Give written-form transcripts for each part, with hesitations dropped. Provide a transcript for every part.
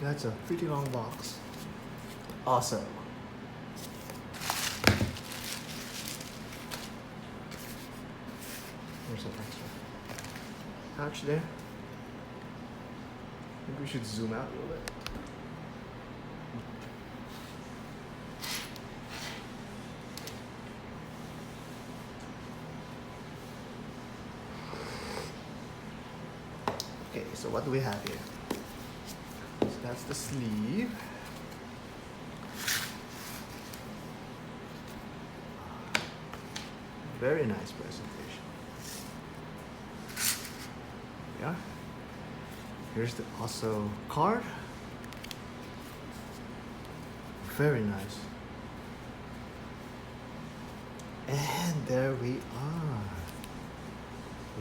That's a pretty long box. Awesome. There's some extra pouch there. I think we should zoom out a little bit. Okay, so what do we have here? So that's the sleeve. Very nice presentation. Yeah. Here's the OSO card. Very nice. And there we are.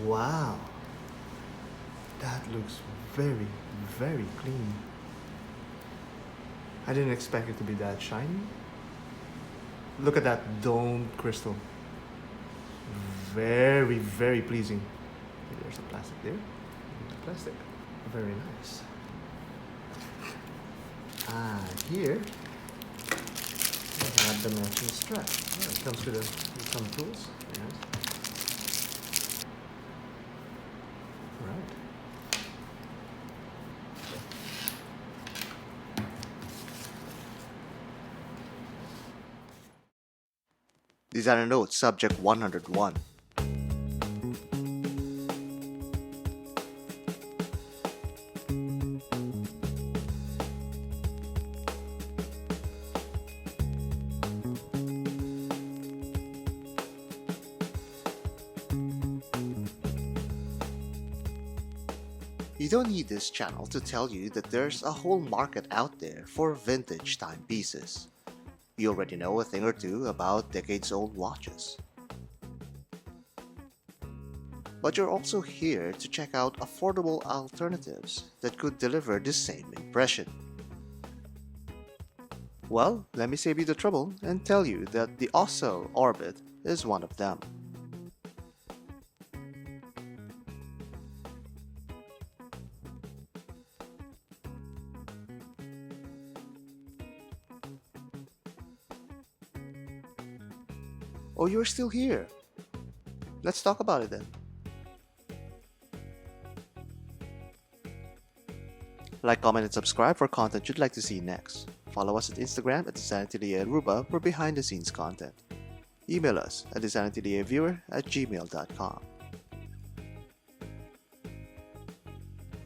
Wow. That looks very, very clean. I didn't expect it to be that shiny. Look at that domed crystal. Very, very pleasing. There's some plastic there. Plastic. Very nice. Here we have the matching strap. Yeah, it comes with some tools. Very nice. Alright. Designer note subject 101. You don't need this channel to tell you that there's a whole market out there for vintage timepieces. You already know a thing or two about decades-old watches. But you're also here to check out affordable alternatives that could deliver the same impression. Well, let me save you the trouble and tell you that the OSO Orbit is one of them. Oh, you're still here. Let's talk about it then. Like, comment, and subscribe for content you'd like to see next. Follow us at Instagram at DesignAtelier for behind-the-scenes content. Email us at designatelierviewer@gmail.com.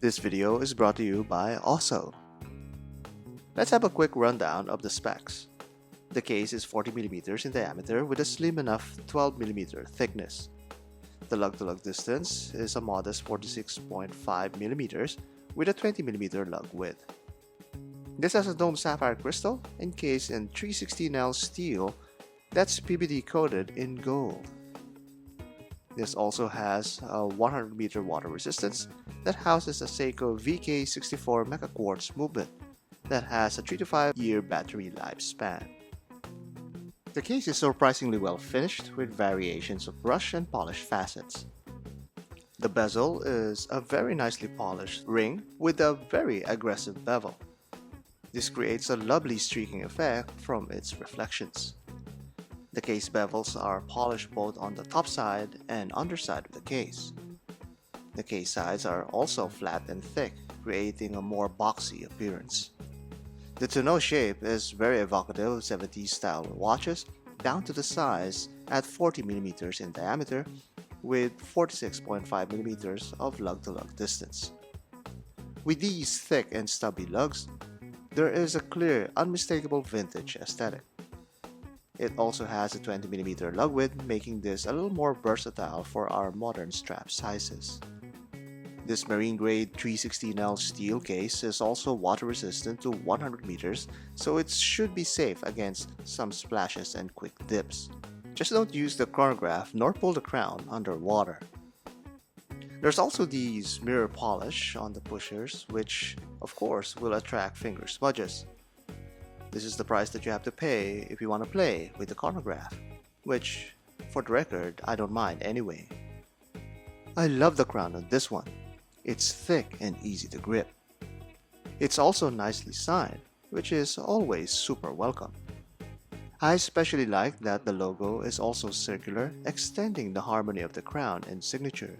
This video is brought to you by OSO. Let's have a quick rundown of the specs. The case is 40mm in diameter with a slim enough 12mm thickness. The lug-to-lug distance is a modest 46.5mm with a 20mm lug width. This has a domed sapphire crystal encased in 316L steel that's PVD coated in gold. This also has a 100-meter water resistance that houses a Seiko VK64 Meca-Quartz movement that has a 3 to 5 year battery lifespan. The case is surprisingly well finished with variations of brush and polished facets. The bezel is a very nicely polished ring with a very aggressive bevel. This creates a lovely streaking effect from its reflections. The case bevels are polished both on the top side and underside of the case. The case sides are also flat and thick, creating a more boxy appearance. The tonneau shape is very evocative of 70s style watches, down to the size at 40mm in diameter with 46.5mm of lug-to-lug distance. With these thick and stubby lugs, there is a clear, unmistakable vintage aesthetic. It also has a 20mm lug width, making this a little more versatile for our modern strap sizes. This marine-grade 316L steel case is also water resistant to 100 meters, so it should be safe against some splashes and quick dips. Just don't use the chronograph nor pull the crown underwater. There's also these mirror polish on the pushers, which of course will attract finger smudges. This is the price that you have to pay if you want to play with the chronograph, which, for the record, I don't mind anyway. I love the crown on this one. It's thick and easy to grip. It's also nicely signed, which is always super welcome. I especially like that the logo is also circular, extending the harmony of the crown and signature.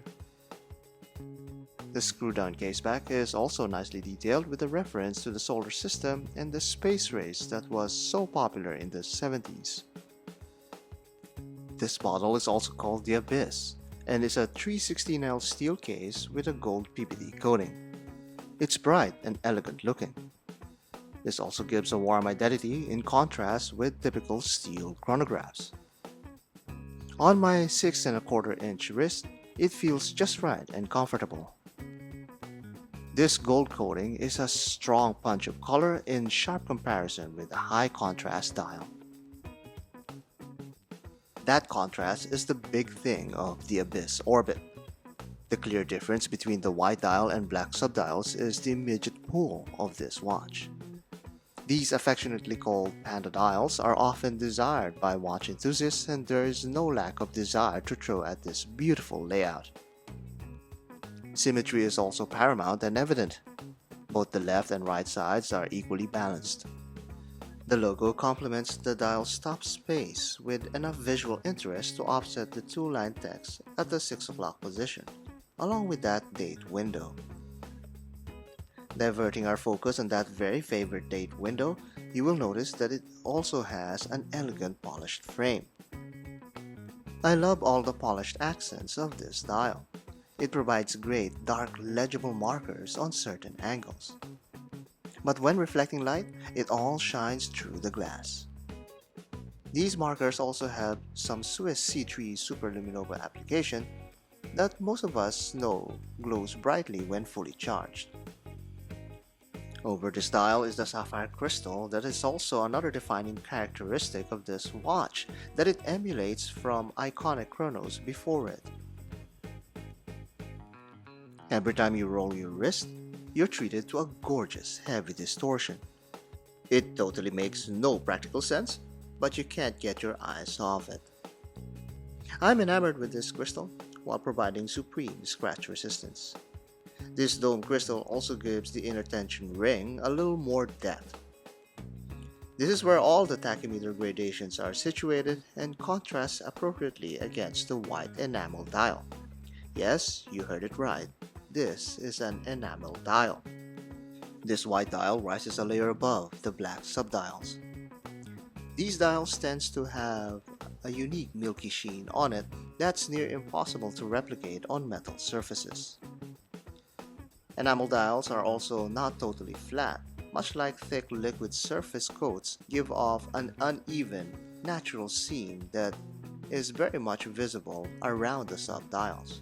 The screw-down caseback is also nicely detailed with a reference to the solar system and the space race that was so popular in the 70s. This model is also called the Abyss and is a 316L steel case with a gold PVD coating. It's bright and elegant looking. This also gives a warm identity in contrast with typical steel chronographs. On my 6¼ inch wrist, it feels just right and comfortable. This gold coating is a strong punch of color in sharp comparison with a high contrast dial. That contrast is the big thing of the Abyss Orbit. The clear difference between the white dial and black subdials is the immediate pull of this watch. These affectionately called panda dials are often desired by watch enthusiasts, and there is no lack of desire to throw at this beautiful layout. Symmetry is also paramount and evident. Both the left and right sides are equally balanced. The logo complements the dial's top space with enough visual interest to offset the two-line text at the 6 o'clock position, along with that date window. Diverting our focus on that very favorite date window, you will notice that it also has an elegant polished frame. I love all the polished accents of this dial. It provides great dark legible markers on certain angles. But when reflecting light, it all shines through the glass. These markers also have some Swiss C3 superluminova application that most of us know glows brightly when fully charged. Over this dial is the sapphire crystal that is also another defining characteristic of this watch, that it emulates from iconic chronos before it. Every time you roll your wrist, you're treated to a gorgeous heavy distortion. It totally makes no practical sense, but you can't get your eyes off it. I'm enamored with this crystal while providing supreme scratch resistance. This dome crystal also gives the inner tension ring a little more depth. This is where all the tachymeter gradations are situated and contrasts appropriately against the white enamel dial. Yes, you heard it right. This is an enamel dial. This white dial rises a layer above the black subdials. These dials tends to have a unique milky sheen on it that's near impossible to replicate on metal surfaces. Enamel dials are also not totally flat, much like thick liquid surface coats give off an uneven, natural seam that is very much visible around the subdials.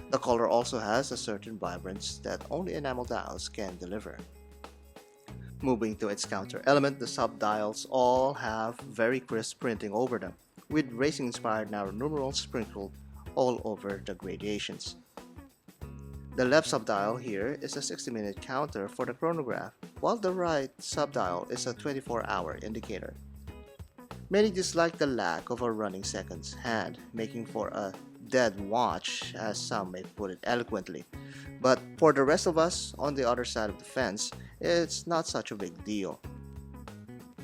The color also has a certain vibrance that only enamel dials can deliver. Moving to its counter element, the subdials all have very crisp printing over them, with racing-inspired narrow numerals sprinkled all over the gradations. The left subdial here is a 60-minute counter for the chronograph, while the right subdial is a 24-hour indicator. Many dislike the lack of a running seconds hand, making for a dead watch, as some may put it eloquently. But for the rest of us on the other side of the fence, it's not such a big deal.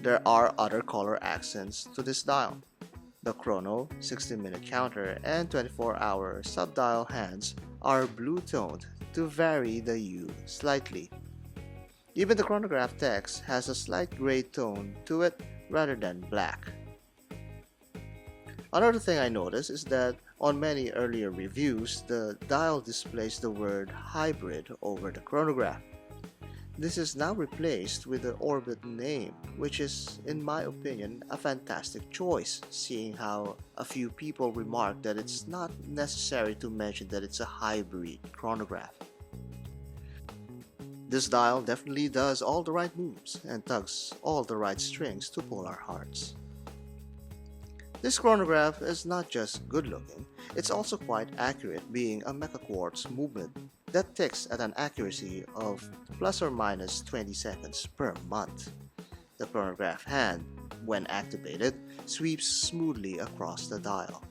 There are other color accents to this dial. The chrono, 60-minute counter, and 24-hour subdial hands are blue-toned to vary the hue slightly. Even the chronograph text has a slight gray tone to it rather than black. Another thing I noticed is that on many earlier reviews, the dial displays the word hybrid over the chronograph. This is now replaced with the Orbit name, which is, in my opinion, a fantastic choice, seeing how a few people remark that it's not necessary to mention that it's a hybrid chronograph. This dial definitely does all the right moves and tugs all the right strings to pull our hearts. This chronograph is not just good looking, it's also quite accurate, being a Meca-Quartz movement that ticks at an accuracy of plus or minus 20 seconds per month. The chronograph hand, when activated, sweeps smoothly across the dial.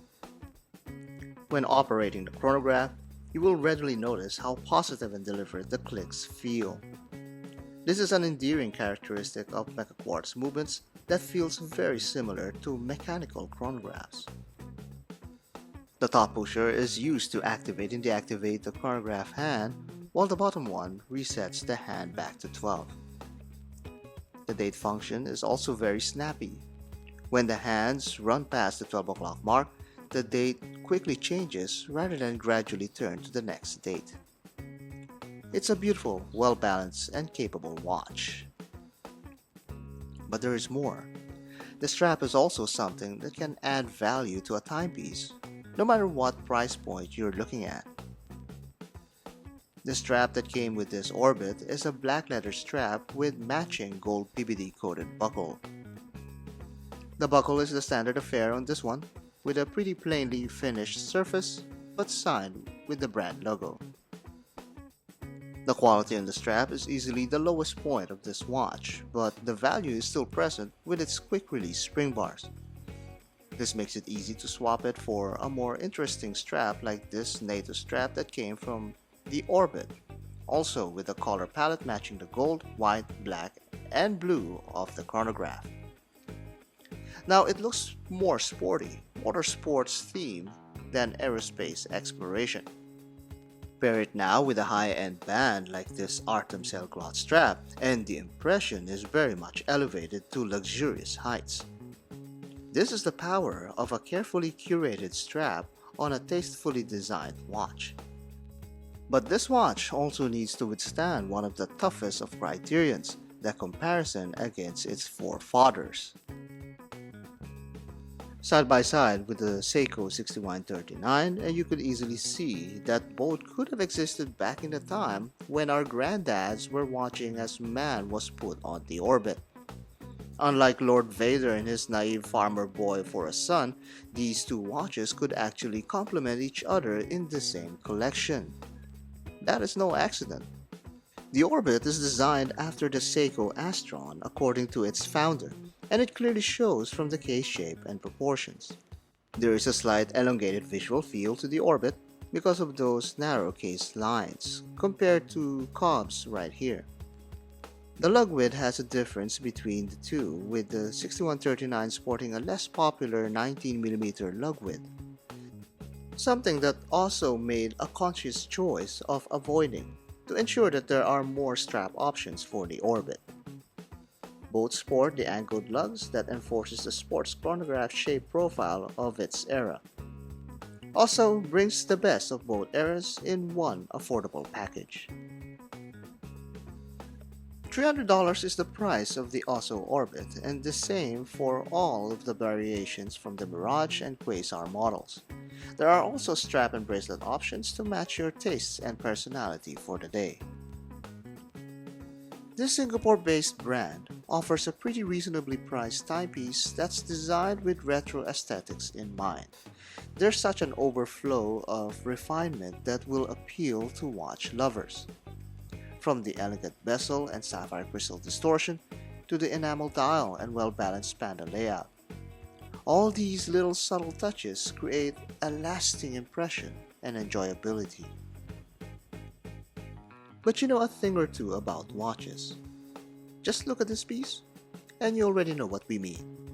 When operating the chronograph, you will readily notice how positive and deliberate the clicks feel. This is an endearing characteristic of Meca-Quartz movements that feels very similar to mechanical chronographs. The top pusher is used to activate and deactivate the chronograph hand, while the bottom one resets the hand back to 12. The date function is also very snappy. When the hands run past the 12 o'clock mark, the date quickly changes rather than gradually turn to the next date. It's a beautiful, well-balanced, and capable watch. But there is more. The strap is also something that can add value to a timepiece, no matter what price point you're looking at. The strap that came with this Orbit is a black leather strap with matching gold PVD coated buckle. The buckle is the standard affair on this one, with a pretty plainly finished surface but signed with the brand logo. The quality on the strap is easily the lowest point of this watch, but the value is still present with its quick-release spring bars. This makes it easy to swap it for a more interesting strap like this NATO strap that came from the Orbit, also with a color palette matching the gold, white, black, and blue of the chronograph. Now it looks more sporty, motorsports themed than aerospace exploration. Pair it now with a high-end band like this Artem sailcloth strap, and the impression is very much elevated to luxurious heights. This is the power of a carefully curated strap on a tastefully designed watch. But this watch also needs to withstand one of the toughest of criterions, the comparison against its forefathers. Side by side with the Seiko 6139, and you could easily see that both could have existed back in the time when our granddads were watching as man was put on the orbit. Unlike Lord Vader and his naive farmer boy for a son, these two watches could actually complement each other in the same collection. That is no accident. The Orbit is designed after the Seiko Astron according to its founder, and it clearly shows from the case shape and proportions. There is a slight elongated visual feel to the Orbit because of those narrow case lines, compared to Cobb's right here. The lug width has a difference between the two, with the 6139 sporting a less popular 19mm lug width, something that also made a conscious choice of avoiding to ensure that there are more strap options for the Orbit. Both sport the angled lugs that enforces the sports chronograph shape profile of its era. Also brings the best of both eras in one affordable package. $300 is the price of the OSO Orbit, and the same for all of the variations from the Mirage and Quasar models. There are also strap and bracelet options to match your tastes and personality for the day. This Singapore-based brand offers a pretty reasonably priced timepiece that's designed with retro aesthetics in mind. There's such an overflow of refinement that will appeal to watch lovers. From the elegant bezel and sapphire crystal distortion to the enamel dial and well-balanced panda layout. All these little subtle touches create a lasting impression and enjoyability. But you know a thing or two about watches. Just look at this piece, and you already know what we mean.